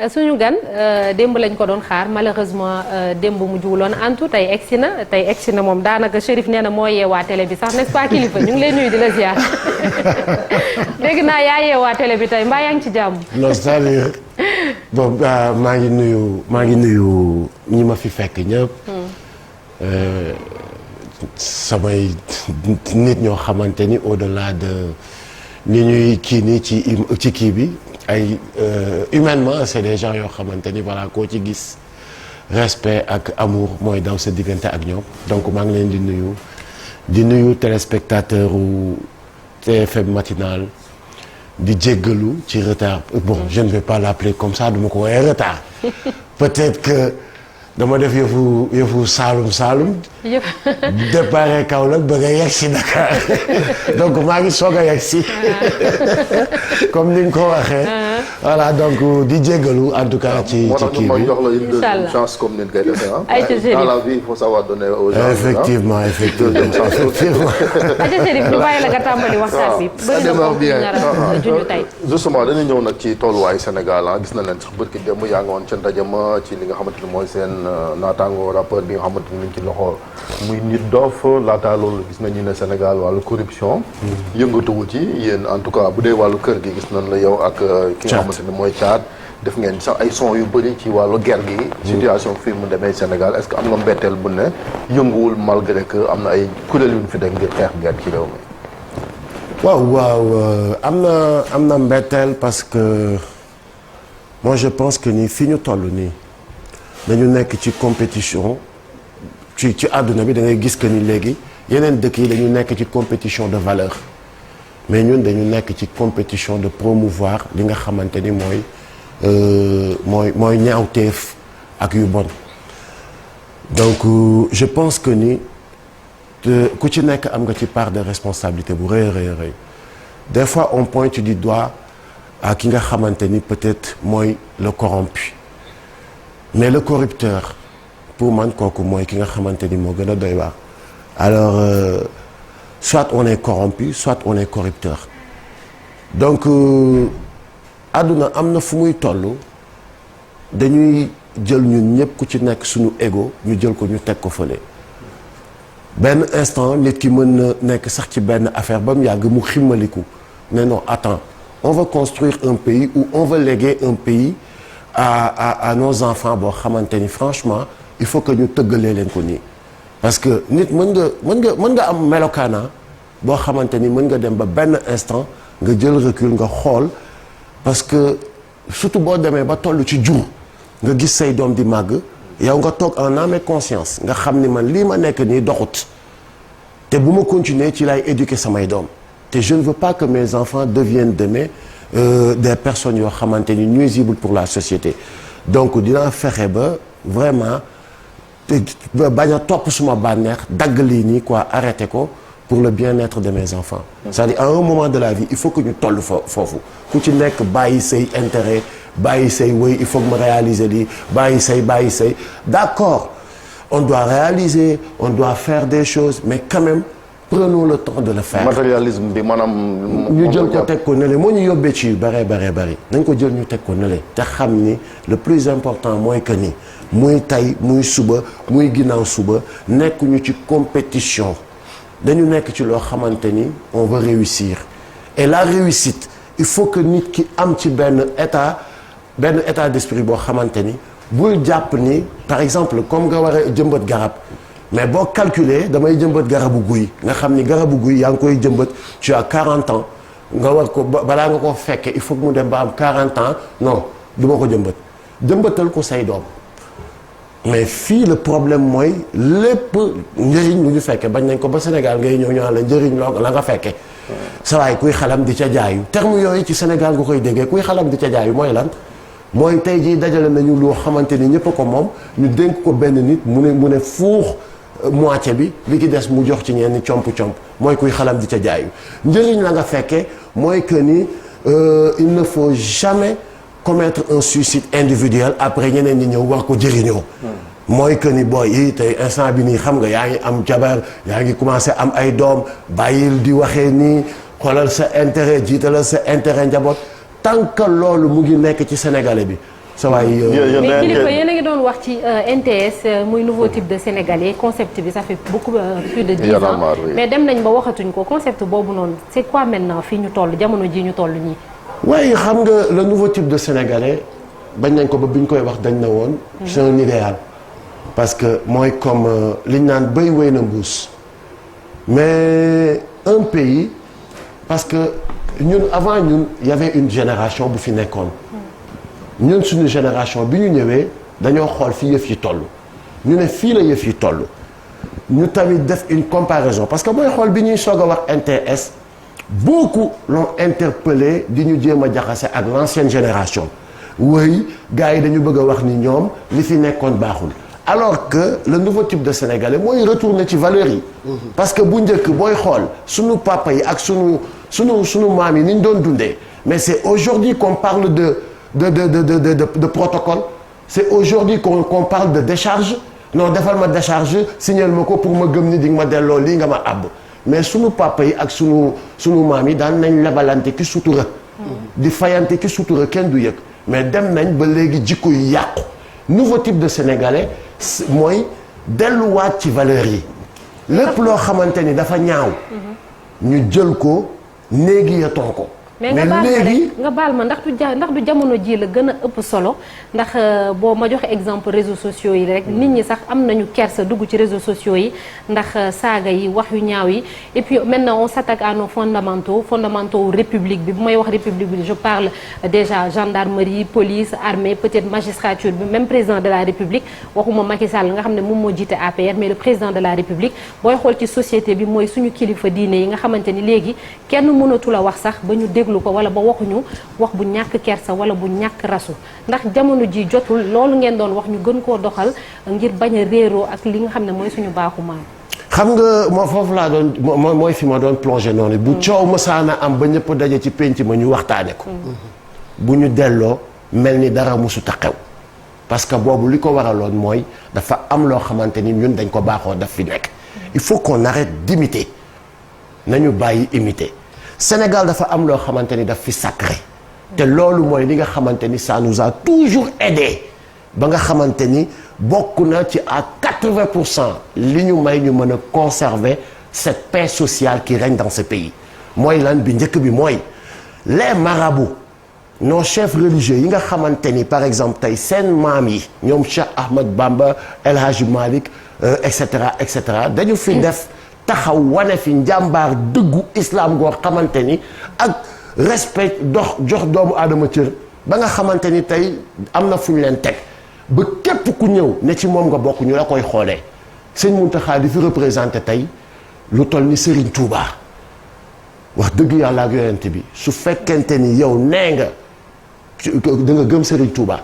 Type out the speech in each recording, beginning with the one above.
suñu gan démb lañ ko doon xaar malheureusement démb mu juuloon antu tey egsi na moom daanaka Chérif nee na moo yeewaa télé bi sax n'est-ce pas kilifa ñu ngi lay nuyu di la ziar dégg naa yaa yeewaa télé bi tey mbaa yaa ngi ci jàmm. non c'est-à-dire bon maa ngi nuyu ñi ma fi fekk ñëpp. samay nit ñoo xamante ni au-delà de ni ñuy kii nii ci kii bi. ay humainement c'est des gens yoo xamante ni voilà koo ci gis respect ak amour mooy daw sa diggante ak ñoom donc maa ngi leen di nuyu téléspectateur u TFM matinal di jéggalu ci retard bon je ne vais pas l'appeler comme ça duma ko woowee retard peut-être que dama def yëfu Saalum départ Kaolack bëgg a yegg si Dakar donc maa ngi soog a yegg si comme ni nga ko waxee voilà donc di jéggalu en tout cas ci kii bi jox la une deuxième chance comme ni nga koy defee dans la vie il faut savoir donner aux gens effectivement Aïcha Chérif ñu bàyyi la nga tàmbali waxtaan bi bëri na ko nar a junj tey justement dañuy ñëw nag ci tolluwaayu Sénégal gis na leen sax bërki démb yaa ngi woon ca ndaje ma ci li nga xamante ni mooy seen naataango rapport bi nga xamante ni ci loxo muy nit doof laataa loolu gis nañu ne Sénégal wàllu corruption yëngatuwu ci yéen en tout cas bu dee wàllu kër gi gis nañ la yow ak ki nga xamante ni mooy Thiat def ngeen sax ay son yu bëri ci wàllu guerre gi situation fii mu demee Sénégal est-ce que am nga mbetteel bu ne yënguwul malgré que am na ay kuréel yu ñu fi def ngir xeex guerre ci réew mi waaw am na mbetteel parce que moi je pense que ni fi ñu toll nii dañu nekk ci compétition ci àdduna bi da ngay gis que ni léegi yeneen dëkk yi dañu nekk ci compétition de valeur mais ñun dañu nekk ci compétition de promouvoir li nga xamante ni mooy ñaawteef ak yu bon donc je pense que ni ku ci nekk am nga ci part de responsabilité bu rëy rëy des fois on pointe du doigt à ki nga xamante ni peut-être mooy le corrompu mais le corrupteur pour man kooku mooy ki nga xamante ni moo gën a doy waar alors soit on est corrompu soit on est corrupteur donc àdduna am na fu muy toll dañuy jël ñun ñëpp ku ci nekk suñu ego ñu jël ko ñu teg ko fële benn instant nit ki mën na nekk sax ci benn affaire ba mu yàgg mu ximmaliku ne non attends on veut construire un pays ou on veut léguer un pays à nos enfants boo xamante ni franchement il faut que ñu tëggalee leen ko nii parce que nit mën nga am melokaana boo xamante ni mën nga dem ba benn instant nga jël recul nga xool parce que surtout boo demee ba toll ci jur nga gis say doom di màgg yow nga toog en âme et conscience nga xam ni man lii ma nekk nii doxut te bu ma continuer ci lay éduquer samay doom te je ne veux pas que mes enfants deviennent demain des personnes yoo xamante ni nuisibles pour la société donc dinaa fexe ba vraiment bañ a topp suma bànneex dagg lii nii quoi arrêter ko pour le bien-être de mes enfants c'est-à-dire à un moment de la vie il faut que ñu toll foofu ku ci nekk bàyyi say intérêt bàyyi say wéy il faut que ma réaliser lii bàyyi say d'accord on doit réaliser on doit faire des choses mais quand même prenons le temps de le faire. matérialisme bi maanaam. ñu jël ko teg ko nële moo ñu yóbbee ci yu bari nañ ko jël ñu teg ko nële te xam ni le plus important mooy que ni muy tey muy suba muy ginnaaw suba nekkuñu ci compétition dañu nekk ci loo xamante ni on veut réussir et la réussite il faut que nit ki am ci benn état d'esprit boo xamante ni bul jàpp ni par exemple comme nga war a jëmbat garab. mais boo calculer damay jëmbat garabu guy nga xam ni garabu guy yaa ngi koy jëmbat tu as 40 ans nga war ko balaa nga ko fekkee il faut que mu dem ba am 40 ans non du ma ko jëmbatal ko say doom mais fii le problème mooy lépp njëriñ lu ñu fekkee bañ nañ ko ba Sénégal ngay ñëw ñaan la njëriñ loo la nga fekkee sa waay kuy xalam di ca jaayu terme yooyu ci Sénégal nga koy déggee kuy xalam di ca jaayu mooy lan mooy tey jii dajale nañu loo xamante ni ñëpp a ko moom ñu dénk ko benn nit mu ne fuux moitié bi li ki des mu jox ci ñenn comp mooy kuy xalam di ca jaayu njëriñ la nga fekkee mooy que ni il ne faut jamais commettre un suicide individuel après ñeneen ñi ñëw war ko jëriñoo mooy que ni booy yi tey instant bi nii xam nga yaa ngi am jabar yaa ngi commencé am ay doom bàyyil di waxee nii xoolal sa intérêt jiitalal sa intérêt njaboot tant que loolu mu ngi nekk ci sénégalais bi sa waay. mais kilifa yéen a ngi doon wax ci NTS muy nouveau type de sénégalais concept bi ça fait beaucoup plus de 10 ans mais dem nañ ba waxatuñ ko concept boobu noonu c'est quoi maintenant fii ñu toll jamono ji ñu toll nii. waaye xam nga le nouveau type de sénégalais bañ nañ ko ba bi ñu koy wax dañ na woon. c'est un idéal. parce que mooy comme li ñu naan béy wéy na mbuus mais un pays parce que ñun avant ñun y avait une génération bu fi nekkoon. ñun suñu génération bi ñu ñëwee dañoo xool fi yëf yi toll ñu ne fii la yëf yi toll ñu tamit def une comparaison parce que booy xool bi ñuy soog a wax NTS beaucoup l'ont interpellé di ñu jéem a jaxase ak l'ancienne génération oui gars yi dañu bëgg a wax ni ñoom li fi nekkoon baaxul alors que le nouveau type de sénégalais mooy retourner ci valeurs yi. parce que bu njëkk booy xool suñu papa yi ak suñu maam yi ni ñu doon dundee mais c'est aujourd'hui qu'on parle de protocole c'est aujourd'hui qu'on parle de décharge non defal ma décharge signal ma ko pour ma gëm ni di nga ma delloo lii nga ma àbb mais sunu papa yi ak sunu maam yi daan nañ lebalante ki sutura di fayante ki sutura kenn du yëg mais dem nañ ba léegi jikko yu yàqu nouveau type de sénégalais mooy delluwaat ci valeurs yi lépp loo xamante ni dafa ñaaw ñu jël ko néegi ya ton ko mais nga baal ma ndax du jamono ji la gën a ëpp solo ndax boo ma joxe exemple réseaux sociaux yi rek nit ñi sax am nañu kersa dugg ci réseaux sociaux yi ndax saaga yi wax yu ñaaw yi et puis maintenant on s'attaque à nos fondamentaux république bi bu may wax république bi je parle déjà gendarmerie police armée peut-être magistrature bi même président de la république waxuma Macky Sall nga xam ne moom moo jiite APR mais le président de la république booy xool ci société bi mooy suñu kilifa diine yi nga xamante ni léegi kenn mënatu la wax sax ba ñu déglu ko wala ba waxuñu wax bu ñàkk kersa wala bu ñàkk rasu ndax jamono ji jotul loolu ngeen doon wax ñu gën koo doxal ngir bañ a réeroo ak li nga xam ne mooy suñu baaxu maam. xam nga moo foofu laa doon mooy fi ma doon plongé noonu bu coow mësaana am ba ñëpp daje ci penc ma ñu waxtaane ko bu ñu delloo mel ni dara musu ta xew parce que boobu li ko waraloon mooy dafa am loo xamante ni ñun dañ ko baaxoo daf fi nekk il faut qu'on arrête d'imiter nañu bàyyi imiter Sénégal dafa am loo xamante ni daf fi sacré te loolu mooy li nga xamante ni ça nous a toujours aidé ba nga xamante ni bokk na ci à 80% li ñu may ñu mën a conserver cette paix sociale qui règne dans ce pays mooy lan bi njëkk bi mooy les marabouts nos chefs religieux yi nga xamante ni par exemple tey seen maam yi ñoom Cheikh Ahmad Bamba El Hadji Malick et cetera dañu fi def taxaw wane fi njàmbaar dëggu islam goo xamante ni ak respect jox doomu aadama cër ba nga xamante ni tey am na fu ñu leen teg ba képp ku ñëw ne ci moom nga bokk ñu la koy xoolee sëñ Mountakha di fi représenté tey lu toll ni Serigne Touba wax dëgg yàlla ak yonent bi su fekkente ni yow nee nga da nga gëm Serigne Touba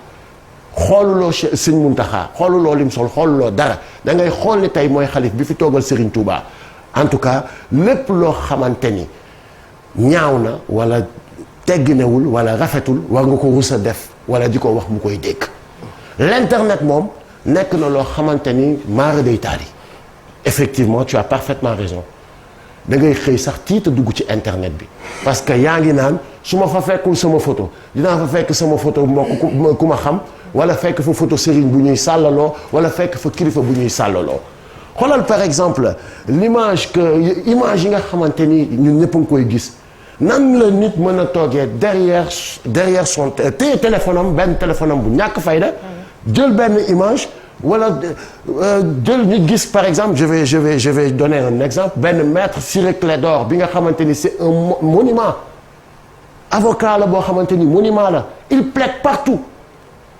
xooluloo sëñ Mountakha xooluloo lim sol xooluloo dara da ngay xool ni tey mooy xalif bi fi toogal Serigne Touba en tout cas lépp loo xamante ni ñaaw na wala tegginewul wala rafetul war nga ko rus a def wala di ko wax mu koy dégg l'internet moom nekk na loo xamante ni maara day taali effectivement tu as parfaitement raison da ngay xëy sax tiita dugg ci internet bi parce que yaa ngi naan su ma fa fekkul sama photo dinaa fa fekk sama photo mbokk ku ma xam wala fekk fa photo sëriñ bu ñuy sàllaloo wala fekk fa kilifa bu ñuy sàllaloo xoolal par exemple image yi nga xamante ni ñun ñëpp a ngi koy gis nan la nit mën a toogee derrière son téye téléphone am benn téléphone am bu ñàkk fayda jël benn image wala jël ñu gis par exemple je vais donner un exemple benn maître Ciré Clédor bi nga xamante ni c'est un monument avocat la boo xamante ni monument la il plaide partout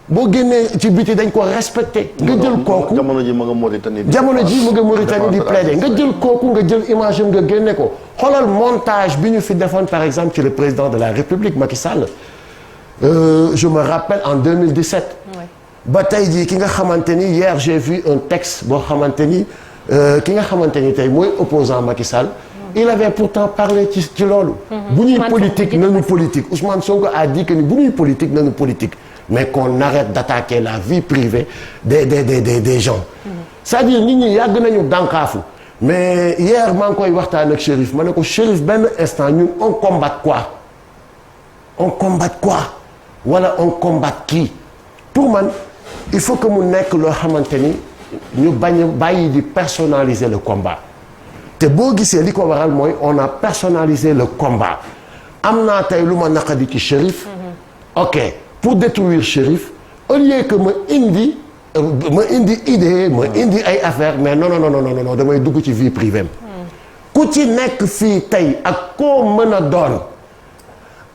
boo génnee ci biti dañ ko respecté nga jël kooku jamono ji mu nga Mauritanie di plaider nga jël kooku nga jël image am nga génne ko xoolal montage bi ñu fi defoon par exemple ci le président de la République Macky Sall je me rappelle en 2017 ba tey jii ki nga xamante ni hier j'ai vu un texte boo xamante ni ki nga xamante ni tey mooy opposant Macky Sall il avait pourtant parlé ci loolu bu ñuy politique nañu politique Ousmane Sonko a dit que ni bu ñuy politique nañu politique mais qu'on arrête d'attaquer la vie privée des gens c'est-à-dire nit ñi yàgg nañu dànkaafu mais hier maa ngi koy waxtaan ak Chérif ma ne ko Chérif benn instant ñun on combat quoi wala on combat qui pour man il faut que mu nekk loo xamante ni ñu bañ a bàyyi di personnaliser le combat te boo gisee li ko waral mooy on a personnalisé le combat am naa tey lu ma naqadi ci Chérif ok pour détruire Chérif au lieu que ma indi idée ma indi ay affaire mais non damay dugg ci vie privée ku ci nekk fii tey ak koo mën a doon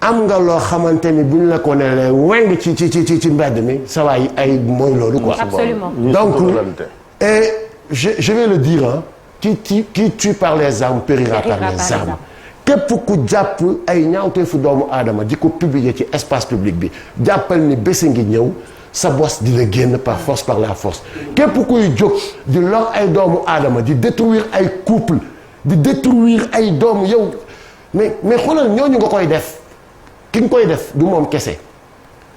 am nga loo xamante ni buñ la ko ne weng ci mbedd mi sa waay ay mooy loolu quoi. Absolument. Donc et je vais le dire hein qui tue par les armes périra par les armes. képp ku jàpp ay ñaawteefu doomu aadama di ko publier ci espace public bi jàppal ni bés ngi ñëw sa bos dina génn par force par la force képp kuy jóg di lor ay doomu aadama di détruire ay couple di détruire ay doomu yow mais xoolal ñooñu nga koy def ki nga koy def du moom kese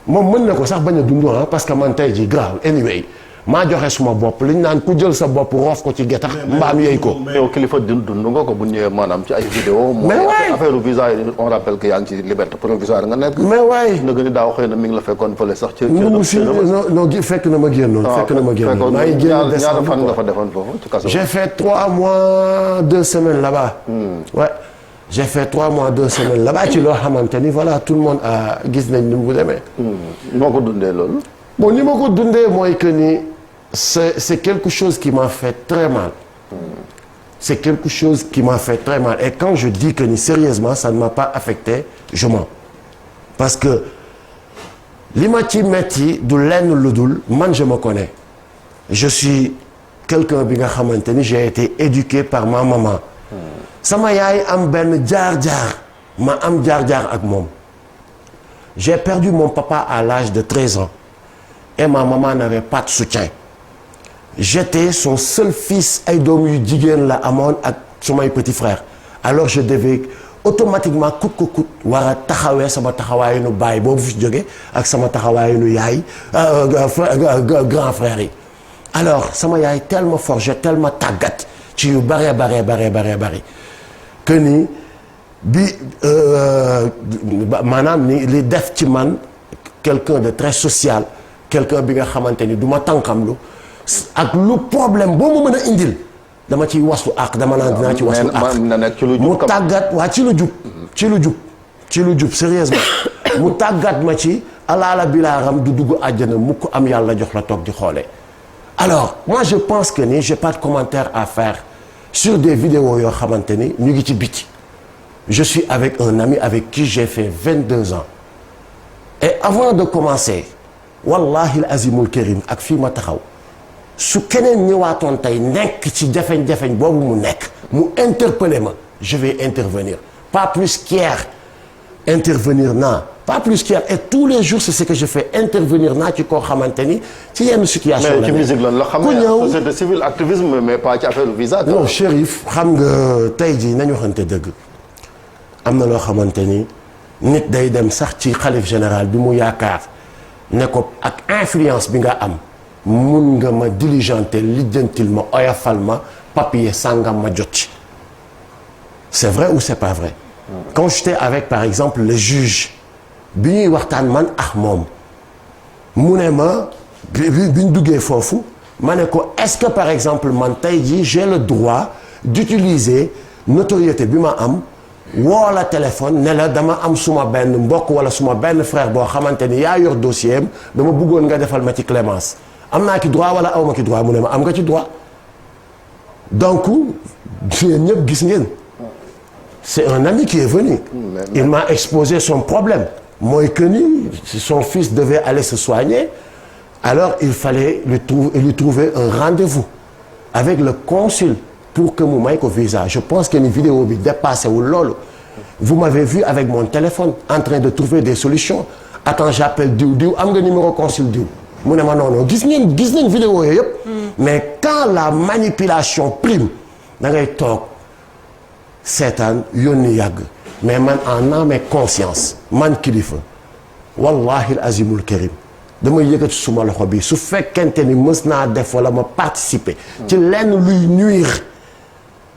moom mën na ko sax bañ a dund parce que man tey jii grave anyway maa joxe suma bopp li ñu naan ku jël sa bopp roof ko ci getax mbaam yey ko. mais yow kilifa dund nga ko bu ñëwee maanaam ci ay vidéo. mais waay affaire visa yi on rappelle que yaa ngi ci liberté provisoire nga nekk. mais waay na gën a daaw xëy na mi ngi la fekkoon fële sax. ci non fekk na ma génnoon. fekk na ma génnoon maa ngi génn décembre ñaata fan nga fa defoon foofu ci kaso. j'ai fait 3 mois 2 semaines là-bas. ouais j'ai fait 3 mois 2 semaines là-bas ci loo xamante ni voilà tout le monde a gis nañ ni mu demee. noo ko dundee loolu. bon ni ma ko dundee mooy que ni. C'est quelque chose qui m'a fait très mal. C'est quelque chose qui m'a fait très mal. Et quand je dis que ni sérieusement, ça ne m'a pas affecté, je mens. Parce que li ma ci metti du lenn lu dul man je me connais. Je suis quelqu'un bi nga xamante ni j'ai été éduqué par ma maman. Sama yaay am benn jaar-jaar ma am jaar-jaar ak moom. J'ai perdu mon papa à l'âge de 13 ans. Et ma maman n'avait pas de soutien. J'étais son seul fils ay doom yu jigéen la amoon ak sumay petit frère alors je devais automatiquement coûte que coûte war a taxawee sama taxawaayu nu baay boobu fi jóge ak sama taxawaayu nu yaay grand frère yi alors sama yaay tellement forgé tellement tàggat ci yu bari que ni bi maanaam ni li def ci man quelqu'un de très social quelqu'un bi nga xamante ni du ma tànqamlu ak lu problème boo ma mën a indil dama ciy wasu ak dama naan dinaa ci wasu ak mu tàggat waa ci lu jub sérieusement mu tàggat ma ci alaala bilaaram du dugg àjjana mu ko am yàlla jox la toog di xoolee alors moi je pense que ni j'ai pas de commentaire à faire sur des vidéos yoo xamante ni ñu ngi ci biti je suis avec un ami avec qui j'ai fait 22 ans et avant de commencer wallahi al azimul karim ak fii ma taxaw su keneen ñëwaatoon tey nekk ci jafeñ-jafeñ boobu mu nekk mu interpeller ma je vais intervenir pas plus qu'hier intervenir naa pas plus qu'hier et tous les jours c'est ce que je fais intervenir naa ci koo xamante ni ci yenn situation la mais ci musique lan la xam ne société civile activisme mais pas ci affaire visa non Chérif xam nga tey jii nañu waxante dëgg am na loo xamante ni nit day dem sax ci xalif général bi mu yaakaar ne ko ak influence bi nga am mun nga ma diligenter lijjantil ma oyofal ma papier sangam ma jot ci c'est vrai ou c'est pas vrai quand j'étais avec par exemple le juge bi ñuy waxtaan man ak moom mu ne ma bi ñu duggee foofu ma ne ko est-ce que par exemple man tey jii j'ai le droit d'utiliser notoriété bi ma am woo la téléphone ne la dama am suma benn mbokk wala suma benn frère boo xamante ni yaa yor dossier am dama bëggoon nga defal ma ci clémence am naa ci droit wala aw ma ci droit mu ne ma am nga ci droit donc yéen ñëpp gis ngeen c'est un ami qui est venu il m'a exposé son problème mooy que ni son fils devait aller se soigner alors il fallait lui trouver un rendez-vous avec le consul pour que mu may ko visa je pense que ni vidéo bi dépassé wul loolu vous m'avez vu avec mon téléphone en train de trouver des solutions attends j'appelle diw am nga numéro consul diw mu ne ma non gis nañ vidéo yooyu yëpp mais quand la manipulation prime da ngay toog seetaan yónni yàgg mais man en âme et conscience man kilifa wallahi al azimul karim damay yëkkati suma loxo bi su fekkente ni mës naa def wala ma participer ci lenn luy nuire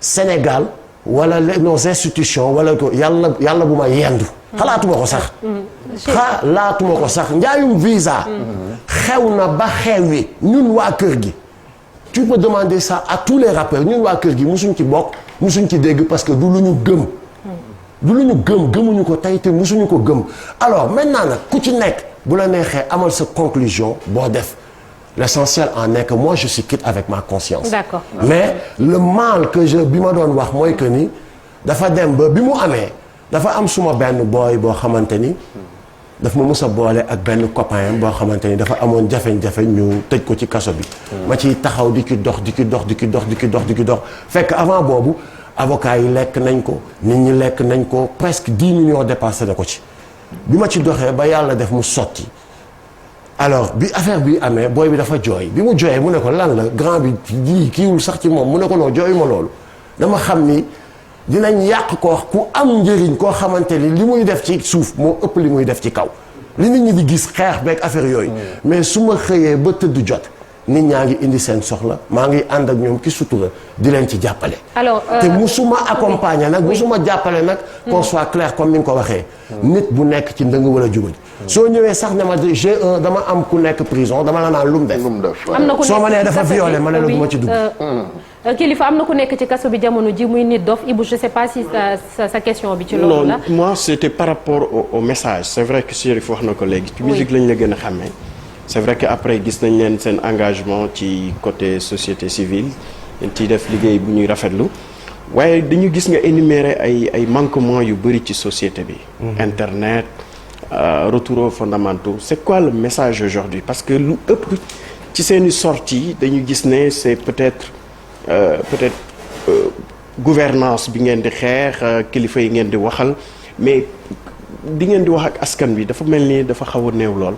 Sénégal wala nos institutions wala ko yàlla bu ma yendu xalaatuma ko sax. xalaatuma ko sax njaayum visa. xew na ba xewi ñun waa kër gi. tu peux demander ça à tous les rappeurs ñun waa kër gi musuñ ci bokk musuñ ci dégg parce que du lu ñu gëm. du lu ñu gëm gëmuñu ko tey te musuñu ko gëm alors maintenant nag ku ci nekk bu la neexee amal sa conclusion boo def l'essentiel en est que moi je suis quitte avec ma conscience. D'accord. Mais le mal que bi ma doon wax mooy que ni dafa dem ba bi mu amee dafa am suma benn booy boo xamante ni daf ma mus a boole ak benn copain boo xamante ni dafa amoon jafe-jafe ñu tëj ko ci kaso bi. ma ciy taxaw di ki dox fekk avant boobu avocat yi lekk nañ ko nit ñi lekk nañ ko presque 10 millions dépassé na ko ci. bi ma ci doxee ba yàlla def mu sotti alors bi affaire bi amee booy bi dafa jooy bi mu jooyee mu ne ko lan la grand bi lii kiiwul sax ci moom mu ne ko non jooyu ma loolu dama xam ni dinañ yàq ko ku am njëriñ koo xamante ni li muy def ci suuf moo ëpp li muy def ci kaw li nit ñi di gis xeex beeg affaire yooyu mais su ma xëyee ba tëdd jot nit ñaa ngi indi seen soxla maa ngi ànd ak ñoom ki sutura di leen ci jàppale. alors te musuma accompagner nag musuma jàppale nag. qu'on soit clair comme ni nga ko waxee. nit bu nekk ci ndëng wala jubal. soo ñëwee sax ne ma dama am ku nekk prison dama la naan lu mu def. am na ku soo ma nee dafa violé ma ne la du ma ci dugg. Kilifeu am na ku nekk ci kaso bi jamono ji muy Nit Doff Ibou je sais pas si sa question bi ci loolu la. non moi c'était par rapport au message c'est vrai que Chérif wax na ko léegi. ci musique lañ la gën a xàmmee. c'est vrai que après gis nañ leen seen engagement ci côté société civile dañ ciy def liggéey bu ñuy rafetlu waaye dañu gis nga énumérer ay manquements yu bëri ci société bi. internet retour aux fondamentaux c'est quoi le message aujourd'hui parce que lu ëpp ci seeni sorties dañu gis ne c'est peut-être gouvernance bi ngeen di xeex kilifa yi ngeen di waxal mais di ngeen di wax ak askan bi dafa mel ni dafa xaw a néew lool.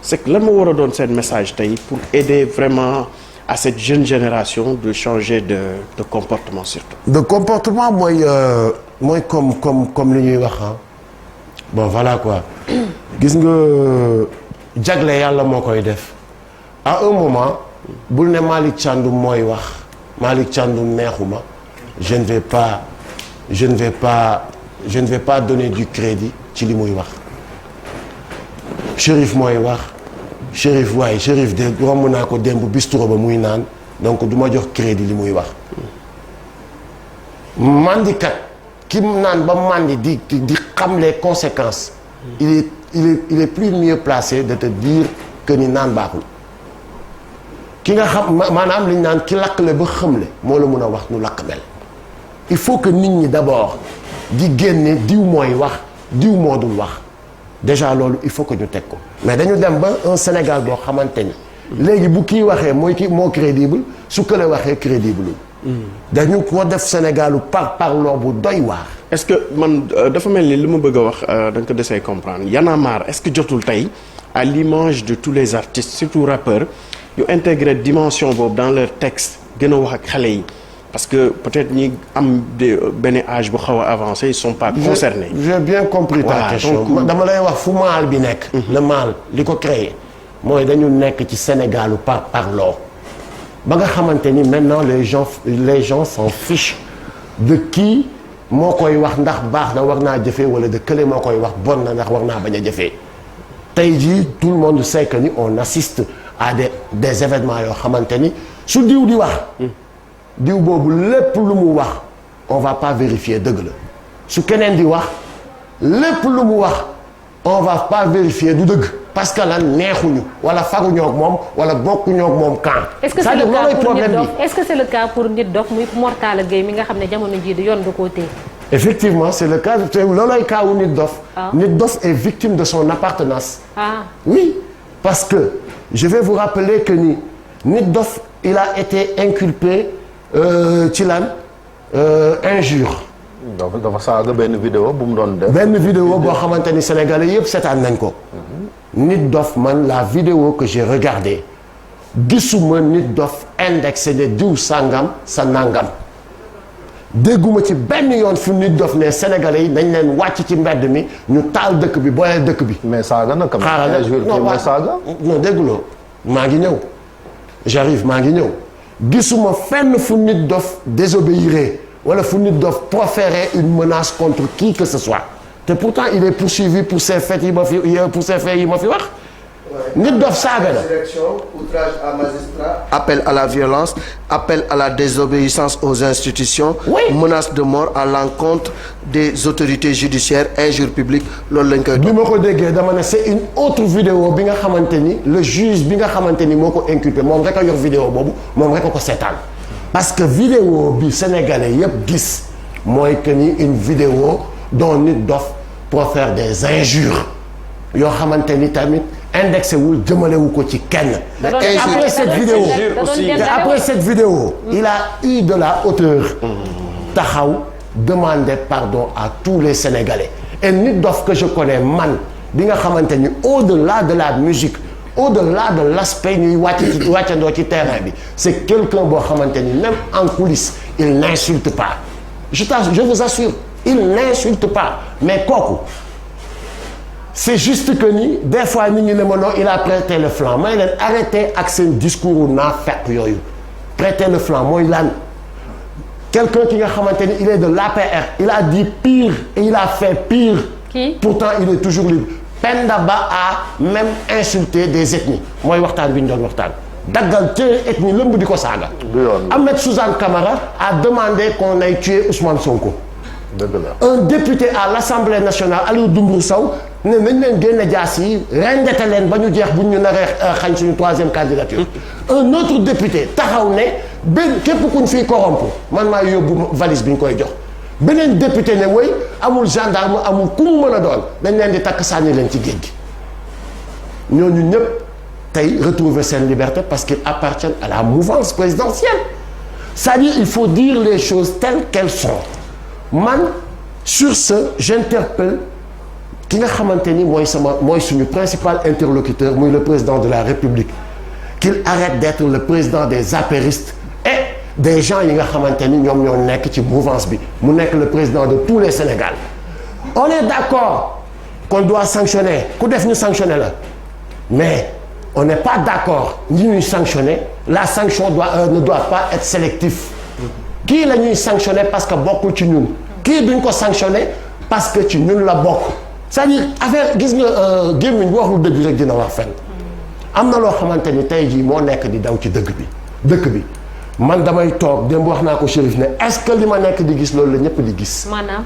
c'est que lan ma war a doon seen message tey pour aider vraiment à cette jeune génération de changer de comportement surtout. de comportement mooy comme li ñuy wax bon voilà quoi gis nga jagle yàlla moo koy def à un moment bul ne Malick Thiandoum mooy wax Malick Thiandoum neexuma je ne vais pas donner du crédit ci li muy wax Chérif mooy wax. Chérif waaye Chérif de romb naa ko démb bistro ba muy naan donc du ma jox crédit li muy wax mandikat ki naan ba mandi di xam les conséquences il est plus mieux placé de te dire que ni naan baaxul ki nga xam maanaam li ñu naan ki lakkle ba xamle moo la mun a wax nu lakk mel il faut que nit ñi d'abord di génne diw mooy wax diw moo dul wax déjà loolu il faut que ñu teg ko mais dañu dem ba un Sénégal boo xamante ni léegi bu kii waxee mooy kii moo crédible su kële waxee crédible dañu ko def Sénégalu parloo bu doy waar. est-ce que man dafa mel ni li ma bëgg a wax da nga ko desee comprendre Y en a marre est-ce que jotul tey à l'image de tous les artistes surtout rappeurs yu intégrer dimension boobu dans leur texte gën a wax ak xale yi parce que peut-être ñi am benn âge bu xaw a avancé ils sont pas concernés. j'ai bien compris ta question dama lay wax fu mal bi nekk. le mal li ko créé mooy dañu nekk ci Sénégalu parloo ba nga xamante ni maintenant les gens s'en fichent de qui moo koy wax ndax baax na war naa jëfee wala de kële moo koy wax bon na ndax war naa bañ a jëfee tey jii tout le monde sait que ni on assiste à des événements yoo xamante ni su diw di wax. diw boobu lépp lu mu wax on va pas vérifier dëgg la su keneen di wax lépp lu mu wax on va pas vérifier du dëgg parce que lan neexuñu wala faruñoo ak moom wala bokkuñoo ak moom camp. est-ce que c'est le cas pour Nit Doff muy Mor Talla Gueye mi nga xam ne jamono jii di yoon da koo téye. effectivement c'est le cas loolooy cas wu Nit Doff. Nit Doff est victime de son appartenance. Oui parce que je vais vous rappeler que ni Nit Doff il a été inculpé. ci lan injure. dafa saaga benn vidéo bu mu doon def. benn vidéo boo xamante ni sénégalais yëpp seetaan nañ ko. Nit Doff man la vidéo que j'ai regardée gisuma Nit Doff indexé ne diw sangam sa nangam dégguma ci benn yoon fu Nit Doff ne sénégalais yi nañ leen wàcc ci mbedd mi ñu taal dëkk bi booleel dëkk bi. mais saaga na quand même. xaaral non dégguloo maa ngi ñëw j'arrive maa ngi ñëw. gisuma fenn fu Nit Doff désobéiré wala fu Nit Doff proférer une menace contre qui que ce soit te pourtant il est poursuivi pour ces faits yi ma fi wax. nit dof saaga la. Insurrection, outrage à magistrat, appel à la violence, appel à la désobéissance aux institutions, oui. Menace de mort à l'encontre des autorités judiciaires, injure publique loolu lañ koy. bi ma ko déggee dama ne c'est une autre vidéo bi nga xamante ni le juge bi nga xamante ni moo ko inculpé moom rek a yor vidéo boobu moom rek a ko seetaan parce que vidéo bi sénégalais yëpp gis mooy que ni une vidéo dont nit dof profère des injures yoo xamante ni tamit indexé wul jëmalewu ko ci kenn. Après cette vidéo il a eu de la hauteur taxaw demander pardon à tous les Sénégalais et nit dof que je connais man bi nga xamante ni au-delà de la musique au-delà de l'aspect ñuy wàccandoo ci terrain bi c'est quelqu'un boo xamante ni même en coulisses il n'insulte pas je vous assure il n'insulte pas mais kooku c'est juste que ni des fois nit ñi ne ma non il a prêté le flanc may leen arrêté ak seen discours naafeq yooyu prêter le flanc mooy lan quelqu'un ki nga xamante ni il est de l'APR il a dit pire et il a fait pire. Qui? Pourtant il est toujours libre. Penda Ba a même insulté des ethnies mooy waxtaan bi ñu doon waxtaan daggal téere ethnie lëmb di ko saaga. Ahmed Suzanne Camara a demandé qu'on aille tuer Ousmane Sonko. Un député à l'Assemblée nationale Aliou Dembourou Sow ne nañ leen génne jaas yi rendete leen ba ñu jeex bu ñu naree xañ suñu troisième candidature. Un autre député taxaw ne benn képp kuñ fiy corrompre man maa yóbbu valise bi ñu koy jox beneen député ne woy amul gendarme amul ku mu mën a doon dañ leen di takk sànni leen ci géej gi ñooñu ñëpp tey retrouver seen liberté parce qu'ils appartiennent à la mouvance présidentielle. C'est-à-dire il faut dire les choses telles qu'elles sont. Man sur ce j'interpelle ki nga xamante ni mooy suñu principal interlocuteur muy le président de la République qu'il arrête d'être le président des apéristes et des gens yi nga xamante ni ñoom ñoo nekk ci mouvance bi mu nekk le président de tous les Sénégal. On est d'accord qu'on doit sanctionner ku def ñu sanctionner la mais on n'est pas d'accord ñi ñuy sanctionner la sanction ne doit pas être sélective. Kii la ñuy sanctionner parce que bokkul ci ñun kii duñ ko sanctionner parce que ci ñun la bokk c'est-à-dire affaire gis nga gémmiñ bu waxul dëgg rek dina wax fenn am na loo xamante ni tey jii moo nekk di daw ci dëkk bi man damay toog démb wax naa ko Chérif ne est-ce que li ma nekk di gis loolu la ñëpp di gis. maanaam.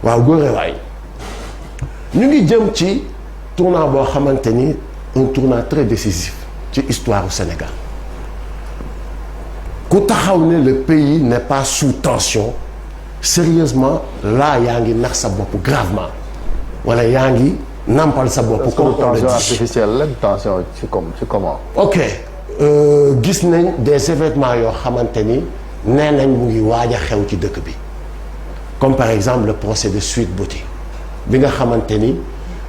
waaw góore waay ñu ngi jëm ci tournant boo xamante ni un tournant très décisif ci histoire du Sénégal. ku taxaw ne le pays n'est pas sous tension sérieusement là yaa ngi nax sa bopp gravement wala yaa ngi nampal sa bopp. comme on le dit tension artificielle la tension ci comment. ok gis nañ des événements yoo xamante ni nee nañ mu ngi waaj a xew ci dëkk bi comme par exemple le procès de Sweet Beauté bi nga xamante ni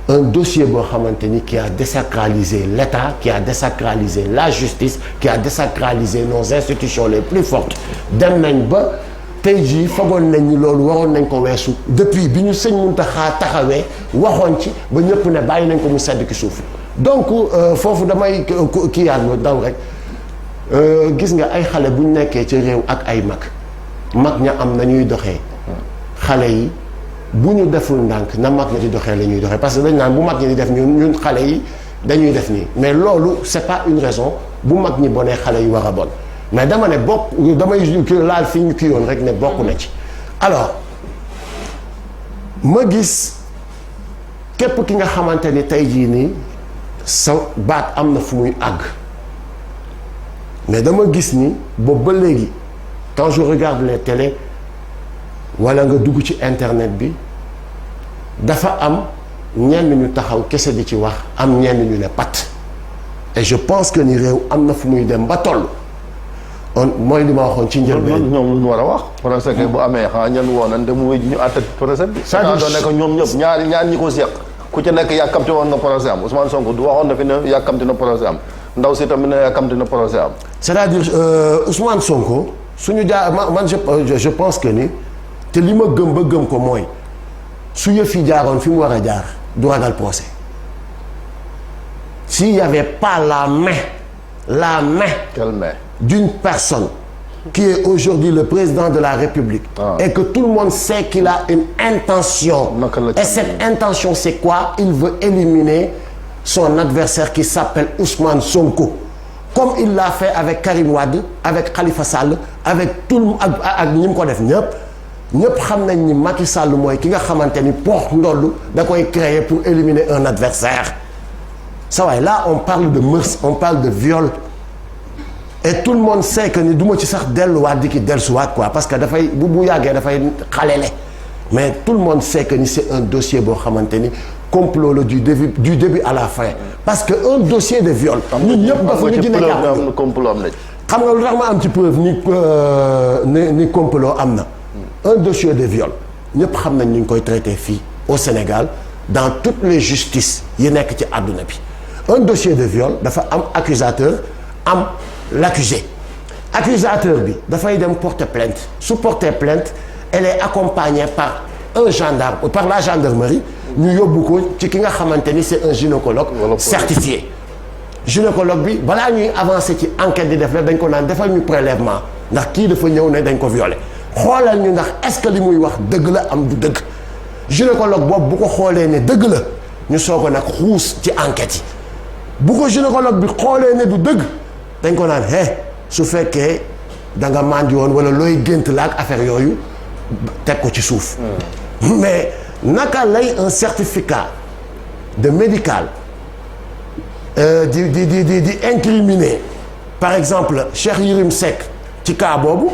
un dossier boo xamante ni qui a désacralisé l'État qui a désacralisé la justice qui a désacralisé nos institutions les plus fortes dem nañ ba tey jii fagoon nañ ni loolu waroon nañ ko weesu depuis bi ñu sëñ Mountakha taxawee waxoon ci ba ñëpp ne bàyyi nañ ko mu sedd ki suuf donc foofu damay kii yaat ma daw rek gis nga ay xale bu ñu nekkee ci réew ak ay mag ña am na ñuy doxee xale yi bu ñu deful ndànk na mag ñi di doxee la ñuy doxee parce que dañ naan bu mag ñi di def ñun xale yi dañuy def nii mais loolu c'est pas une raison bu mag ñi bonee xale yu war a bon mais dama ne bokk damay laal fi ñu kii yoon rek ne bokk na ci. alors ma gis képp ki nga xamante ni tey jii nii sa baat am na fu muy àgg mais dama gis ni boobu ba léegi quand je regarde les télés. wala nga dugg ci internet bi dafa am ñenn ñu taxaw kese di ci wax am ñenn ñu ne pat et je pense que ni réew am na fu muy dem ba toll mooy li ma waxoon ci njëlbeen. ñoom lu ñu war a wax. procès que bu amee xanaa ñan woo nañ dem wuy ñu àtte procès bi. c'est-à-dire doon nekk ñoom ñëpp ñaar ñi ko seq ku ci nekk yàkkamti woon na procès am Ousmane Sonko du waxoon na fi ne yàkkamti na procès am ndaw si tamit ne yàkkamti na procès am. c'est-à-dire Ousmane Sonko suñu jaar man je pense que ni. te li ma gëm ba gëm ko mooy su yëf yi jaaroon fi mu war a jaar du ragal procès s'il y avait pas la main quelle main d'une personne qui est aujourd'hui le président de la République et que tout le monde sait qu'il a une intention et cette intention c'est quoi? Il veut éliminer son adversaire qui s'appelle Ousmane Sonko comme il l'a fait avec Karim Wade avec Khalifa Sall avec tout le ak ñi mu ko def ñëpp xam nañ ni Macky Sall mooy ki nga xamante ni poox ndollu da koy créer pour éliminer un adversaire ça va là on parle de mœurs on parle de viol et tout le monde sait que ni du ma ci sax delluwaat di ki dellusiwaat quoi parce que dafay bu yàggee dafay xalele mais tout le monde sait que ni c'est un dossier boo xamante ni complot la du début à la fin parce que un dossier de viol ñun ñëpp dafa ñu dina jàpp complot am na xam nga lu tax ma am ci preuve ni complot am na un dossier de viol ñëpp xam nañ ñu koy traité fii au Sénégal dans toutes les justices yi nekk ci àdduna bi un dossier de viol dafa am accusateur am l'accusé accusateur bi dafay dem porter plainte su porter plainte elle est accompagnée par un gendarme par la gendarmerie ñu yóbbu ko ci ki nga xamante ni c'est un gynécologue certifié gynécologue bi balaa ñuy avancer ci enquête di def la dañ ko naan defal ñu prélèvement ndax kii dafa ñëw ne dañ ko violé xoolal ñu ndax est-ce que li muy wax dëgg la am du dëgg gynécologue boobu bu ko xoolee ne dëgg la ñu soog a nag xuus ci enquête yi bu ko gynécologue bi xoolee ne du dëgg dañ ko naan su fekkee da nga màndi woon wala looy gént la ak affaire yooyu teg ko ci suuf mais naka lay un certificat de médical di incriminer par exemple Cheikh Yérim Seck ci cas boobu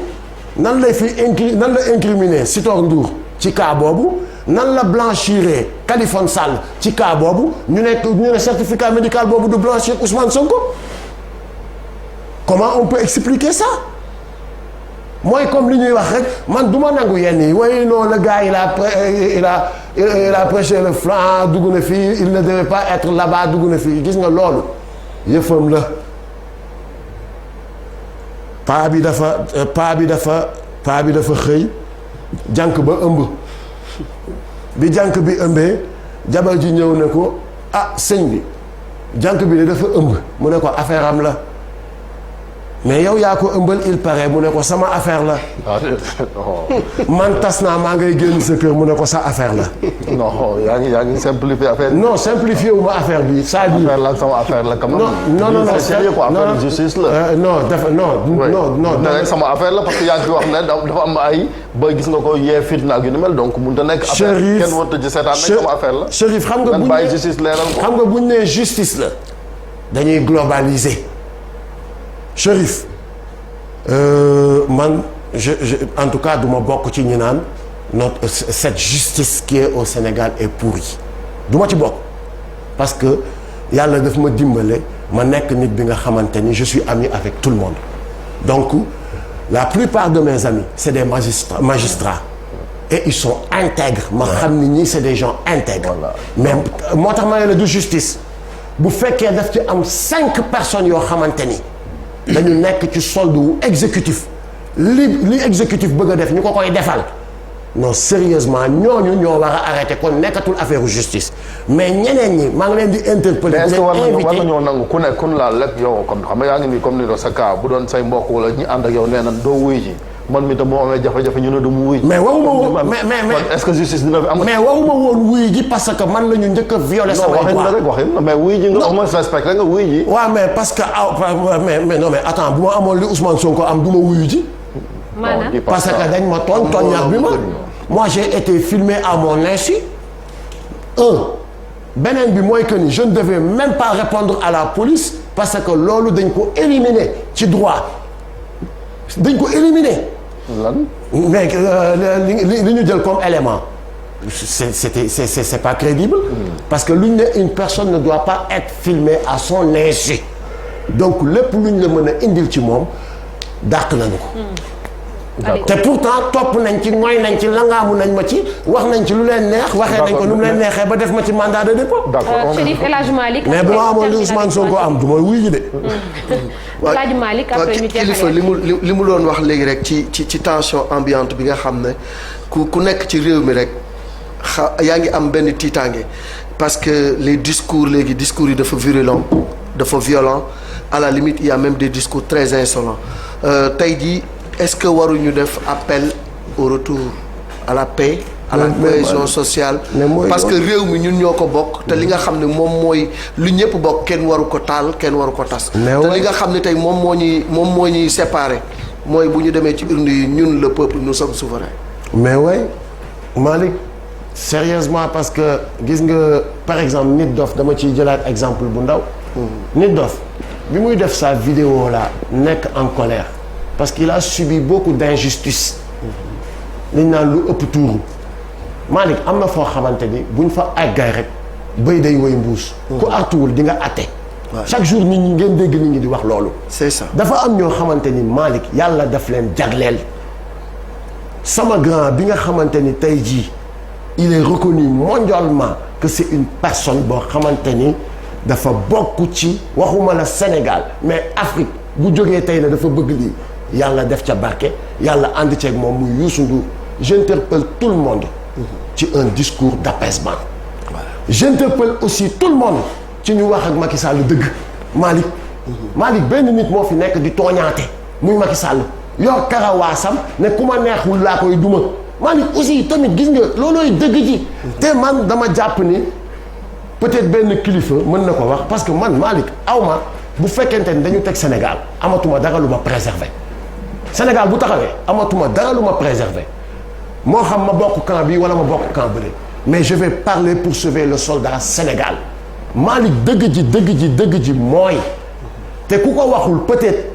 nan lay nan la incriminer Sitor Ndour ci cas boobu nan la blanchir Khalifa Sall ci cas boobu ñu ne certificat médical boobu du blanchir Ousmane Sonko comment on peut expliquer ça mooy comme li ñuy wax rek man du ma nangu yenn yi waaye non le gars il a prêché le flanc dugg na fii il ne devait pas être là-bas dugg na fii gis nga loolu yëfam la paa bi dafa xëy jànk ba ëmb bi jànk bi ëmbee jabar ji ñëw ne ko sëñ bi jànk bi de dafa ëmb mu ne ko affaire am la mais yow yaa ko ëmbal il paraît mu ne ko sama affaire la man tas naa maa ngay génn sa kër mu ne ko sa affaire la non yaa ngi simplifier affaire bi. non simplifier wu ma affaire bi c'est-à-dire affaire la sama affaire la quand même. non c'est sérieux quoi affaire justice la. non rek sama affaire la parce que yaa ngi fi wax ne dafa am ay ba gis nga ko yee fitna ak yu ni mel donc mënut a nekk affaire kenn warut a ci seetaan nag sama affaire la. Chérif xam nga bàyyi justice leeral ko xam nga buñ nee justice la dañuy globaliser Chérif man en tout cas du ma bokk ci ñu naan cette justice qui est au Sénégal est pourrie du ma ci bokk parce que yàlla daf ma dimbale ma nekk nit bi nga xamante ni je suis ami avec tout le monde donc la plupart de mes amis c'est des magistrats et ils sont intègres ma xam ni ñii c'est des gens intègres mais moo tax ma ne la du justice bu fekkee daf ci am 5 personnes yoo xamante ni dañu nekk ci solde wu exécutif li exécutif bëgg a def ñu ko koy defal non sérieusement ñooñu ñoo war a arrêter kon nekkatul affaire justice mais ñeneen ñi maa ngi leen di interpeller. mais est-ce que war nañoo nangu ku nekk kun laa lekk yow comme xam nga yaa ngi nii comme ni do sa cas bu doon say mbokk wala ñi ànd ak yow nee nañ doo wuy ji man mi tam moo amee jafe-jafe ñu ne du mu wuy ji. mais waruma woon est-ce que justice dina fi am. mais waruma woon wuy ji parce que man la ñu njëkk a violer sama droit. non waxin la rek waxin mais wuy ji nga au moins respecté nga wuy ji. waaw mais parce que mais non mais attends bu ma amoon li Ousmane Sonko am du ma wuyu ji. maanaam parce que dañ ma tooñ ñaar bi ma. moi j'ai été filmé à mon insu. beneen bi mooy que ni je ne devais même pas répondre à la police parce que loolu dañ ko éliminer ci droit dañ ko éliminer. lan. mais li ñu jël comme élément c'est pas crédible. parce que lu ñu ne une personne ne doit pas être filmée à son insu. donc lépp lu ñu la mën a indil ci moom dàq nañu ko. te pourtant topp nañ ci mooy nañ ci langaamu nañ ma ci wax nañ ci lu leen neex waxee nañ ko nu mu leen neexee ba def ma ci mandat de dépôt. d'accord Chérif El Hadj Malick mais bu ma amoon li Ousmane Sonko am du ma wuy ji de. El Hadj Malick après ñu kilifa li mu doon wax léegi rek ci tension ambiante bi nga xam ne ku nekk ci réew mi rek yaa ngi am benn tiitaange parce que les discours léegi discours yi dafa virulent dafa violent à la limite il y a même des discours très insolents tey jii est-ce que waruñu def appel au retour à la paix à la cohésion sociale parce que réew mi ñun ñoo ko bokk te li nga xam ne moom mooy lu ñëpp bokk kenn waru ko taal kenn waru ko tas te li nga xam ne tey moom moo ñuy séparé mooy bu ñu demee ci urne yi ñun le peuple nous sommes souverains. mais ouais Malick sérieusement parce que gis nga par exemple Nit Dof dama ciy jëlaat exemple bu ndaw. Nit Dof bi muy def sa vidéo là nekk en colère parce qu'il a subi beaucoup d'injustice liñ naan lu ëpp tuuru Malick am na foo xamante ni buñ fa àggay rek bëy day woy mbuus. ku artuwul di nga atte. chaque jour nit ñi ngeen dégg nit ñi di wax loolu. c'est ça dafa am ñoo xamante ni Malick yàlla daf leen jagleel sama grand bi nga xamante ni tey jii il est reconnu mondialement que c'est une personne boo xamante ni dafa bokk ci waxuma la Sénégal mais Afrique bu jógee tey la dafa bëgg lii yàlla def ca barke yàlla ànd ceeg moom muy Youssou Ndour j'interpelle tout le monde ci un discours d'apaisement. J'interpelle aussi tout le monde ci ñu wax ak Macky Sall dëgg Malick. Malick benn nit moo fi nekk di tooñaate muy Macky Sall yor karawaasam ne ku ma neexul laa koy duma Malick aussi tamit gis nga loolooy dëgg ji. te man dama jàpp ni peut-être benn kilifa mën na ko wax parce que man Malick awma bu fekkente ni dañu teg Sénégal amatuma dara lu ma préserver Sénégal bu taxawee amatuma dara lu ma préserver moo xam ma bokk camp bi wala ma bokk camp bële mais je vais parler pour sauver le soldat Sénégal Malick dëgg ji mooy te ku ko waxul peut-être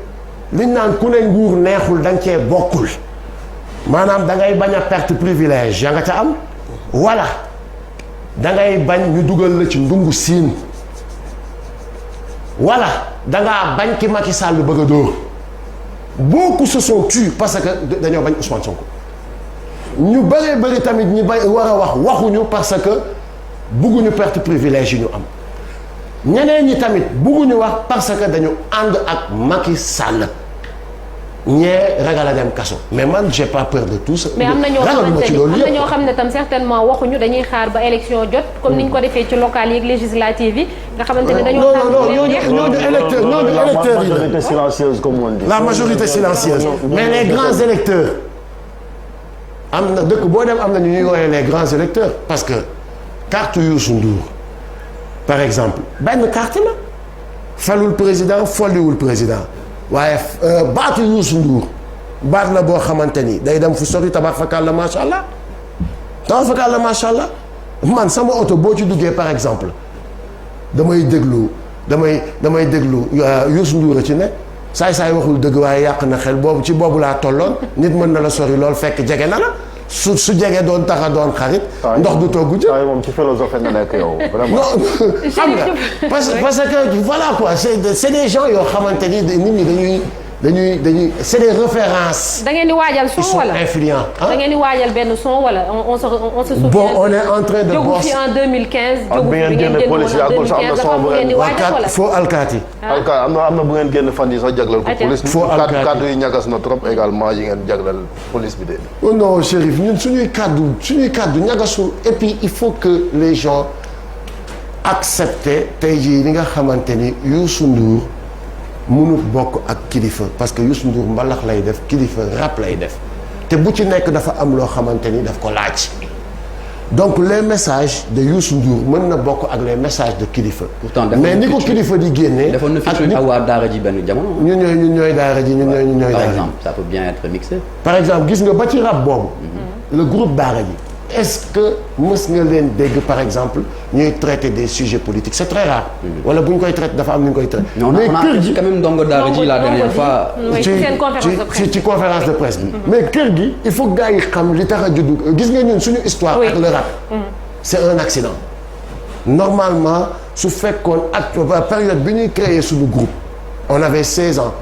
liñ naan ku ne nguur neexul da nga cee bokkul maanaam da ngay bañ a perte privilège yaa nga ca am wala da ngay bañ ñu dugal la ci ndungu siin wala da ngaa bañ ki Macky Sall bëgg a dóor beaucoup se sont tus parce que dañoo bañ Ousmane Sonko ñu bëri tamit ñi bay war a wax waxuñu parce que bugguñu perte privilège yi ñu am ñeneen ñi tamit bugguñu wax parce que dañu ànd ak Macky Sall ñee ragal a dem kaso mais man j'ai pas peur de tout ça. mais am na ñoo xam ne tam certainement waxuñu dañuy xaar ba élection jot comme niñ ko defee ci local yi ak législative yi nga xamante ne dañoo ñooñu électeurs yi majorité silencieuse comme on dit. la majorité silencieuse mais les grands électeurs am na dëkk boo dem am na ñu ñuy woowee les grands électeurs parce que carte Youssou Ndour par exemple benn carte la falul président folliwul président waaye baatu Youssou Ndour baat la boo xamante ni day dem fu sori tabax fakal la macha allah tabax fakal la macha allah man sama oto boo ci duggee par exemple damay déglu Youssou Ndour a ci nekk saay waxul dëgg waaye yàq na xel boobu ci boobu laa tolloon nit mën na la sori lool fekk jege na la su jege doon taxa doon xarit ndox du togg jë moom ci philosophie nga nekk yow vraiment. non xam nga parce que voilà quoi c'est des gens yoo xamante ni nit ñi dañuy c'est des références. da ngeen di waajal son wala ils sont influents. da ngeen di waajal benn son wala on se souvient. bon on est en train de jógu fi en 2015. jógu fi ngeen génn woon en 2015 dafa am ngeen di waajal wala. foo alkaati. alkaati am na bu ngeen génn fan yi sax jagleel ko police. foo alkaati kàddu yi ñagas na trop également yi ngeen jagleel police bi de. oh non Chérif ñun suñuy kàddu ñagasul et puis il faut que les gens acceptent tey jii li nga xamante ni Youssou Ndour mënut bokk ak kilifa parce que Youssou Ndour mbalax lay def kilifa rap lay def te bu ci nekk dafa am loo xamante ni daf ko laaj donc les messages de Youssou Ndour mën na bokk ak les messages de kilifa. mais ni ko kilifa di génnee. defoon na featuring ak waa Daara ji benn jamono. ñun ñooy Daara ji ñun ñooy Daara ji. par exemple ça peut bien être mixé. par exemple gis nga ba ci rap boobu. le groupe Daara ji. est-ce que mës nga leen dégg par exemple ñuy traiter des sujets politiques c'est très rare. wala bu ñu koy traiter dafa am nu ñu koy traiter. mais kër gi quand même ndongo daara ji la dernière fois. ci conférence de presse bi. mais kër gi il faut gars yi xam li tax a juddu gis nga ñun suñu histoire. ak le rap. c'est un accident. normalement su fekkoon ak période bi ñuy créer suñu groupe on avait 16 ans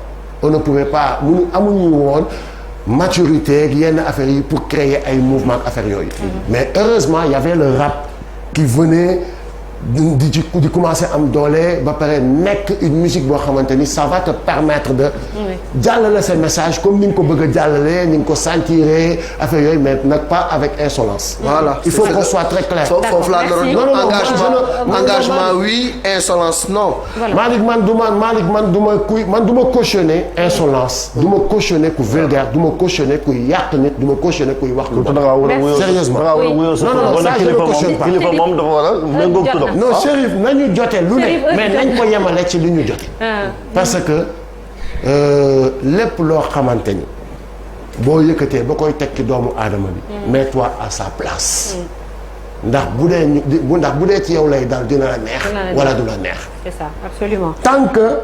on ne pouvait pas amuñu woon. maturité ak yenn affaires yi pour créer ay mouvement ak affaires yooyu. mais heureusement il y avait le rap qui venait di commencer am doole ba pare nekk une musique boo xamante ni ça va te permettre de jàllale ce message comme ni nga ko bëgg a jàllale ni nga ko sentiree affaire yooyu mais nag pas avec insolence. Voilà il faut qu'on soit très clair. foofu laa naroon engagement oui insolence non. Malick man du ma cautionner insolence. du ma cautionner ku vulgaire du ma cautionner kuy yàq nit du ma cautionner kuy wax lu bon. Sérieusement non ça je ne cautionne pas. kilifa moom dafa war a méngoog turam. non Chérif nañu jote lu ne mais nañ ko yemale ci li ñu jote parce que lépp loo xamante ni boo yëkkatee ba koy tekki doomu aadama bi mets-toi à sa place ndax bu dee ci yow lay dal dina la neex wala du la neex c'est ça absolument tant que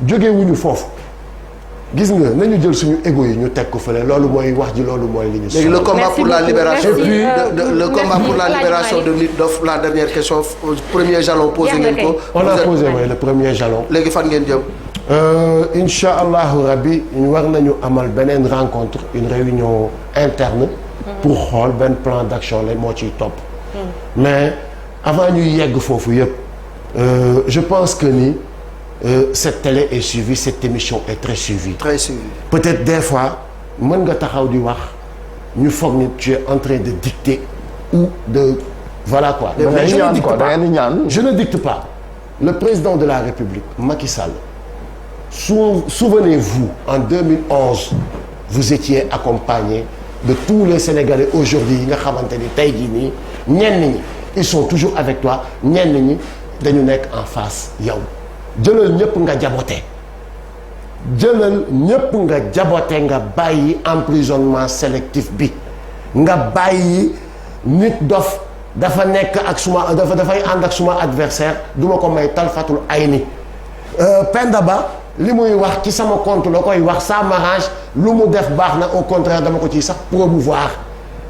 jógewuñu foofu gis nga nañu jël suñu égo yi ñu teg ko fële loolu mooy wax ji loolu mooy li ñu. léegi le combat pour la libération le combat pour la libération de Nit Doff la dernière question premier jalon posé ngeen ko. on a posé le premier jalon. léegi fan ngeen jëm. incha allahu rabbi war nañu amal beneen rencontre une réunion interne. pour xool benn plan d'action la moo ciy topp. mais avant ñuy yegg foofu yëpp je pense que ni. Cette télé est suivie, cette émission est très suivie. Très suivie. Peut-être des fois mën nga taxaw di wax ñu foog ni tu es en train de dicter ou de voilà quoi. Mais je ne dicte pas. Le président de la République Macky Sall souvenez-vous en 2011 vous étiez accompagné de tous les Sénégalais aujourd'hui yi nga xamante ni tey jii nii ñenn ñi ils sont toujours avec toi ñenn ñi dañu nekk en face yow. jëlal ñëpp nga jabote nga bàyyi emprisonnement sélectif bi nga bàyyi Nit Doff dafa nekk ak dafay ànd ak suma adversaire duma ko may talfatul ayni Penda Ba li muy wax ci sama compte la koy wax ça m'arrange lu mu def baax na au contraire dama ko ci sax promouvoir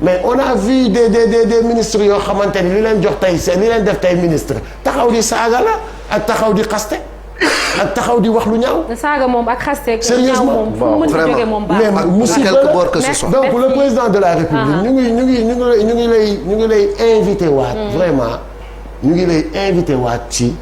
mais on a vu des ministres yoo xamante ni li leen jox tey li leen def tey ministre taxaw di saaga la ak taxaw di xaste ak taxaw di wax lu ñaaw. saaga moom ak xaste. sérieusement vraiment mais musiba donc le président de la République ñu ngi lay invité waat. vraiment ñu ngi lay invité waat ci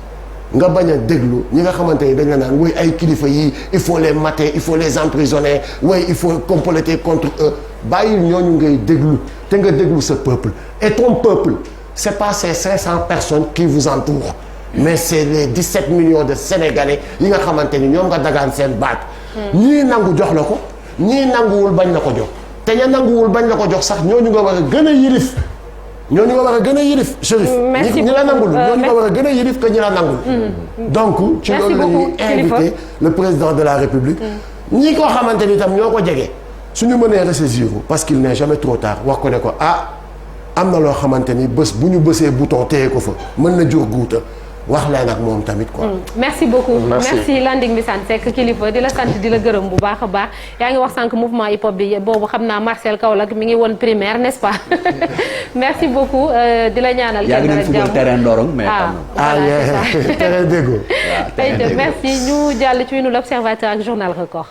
nga bañ a déglu ñi nga xamante ni dañ la naan woy ay kilifa yi il faut les mater il faut les emprisonner woy il faut comploter contre eux bàyyil ñooñu ngay déglu te nga déglu sa peuple et ton peuple c'est pas ces 500 personnes qui vous entourent. mais c'est les 17 millions de Sénégalais yi nga xamante ni ñoom nga dagaan seen baat. ñii nangu jox la ko ñii nanguwul bañ la ko jox te ña nanguwul bañ la ko jox sax ñooñu nga war a gën a yilif ñooñu nga war a gën a yilif. Chérif ñi la nangul ñooñu nga war a gën a yilif que ñi la nangul. donc ci loolu la ñuy invité le président de la République. ñi ko xamante ni tam ñoo ko jege suñu mënee ressaisir parce qu'il n'est jamais trop tard wax ko ne ko am na loo xamante ni bés bu ñu bësee bouton téye ko fa mën na jur guuta wax leen ak moom tamit quoi. merci beaucoup merci Landing Mbissane Seck kilifa di la sant di la gërëm bu baax a baax yaa ngi wax sànq mouvement hip hop bi boobu xam naa Marcel Kaolack mi ngi woon primaire n'est-ce pas merci beaucoup di la ñaanal. yaa ngi doon football terrain Ndorong mais. terrain Déggo. merci ñu jàll ci nu l'Observateur ak Journal Record.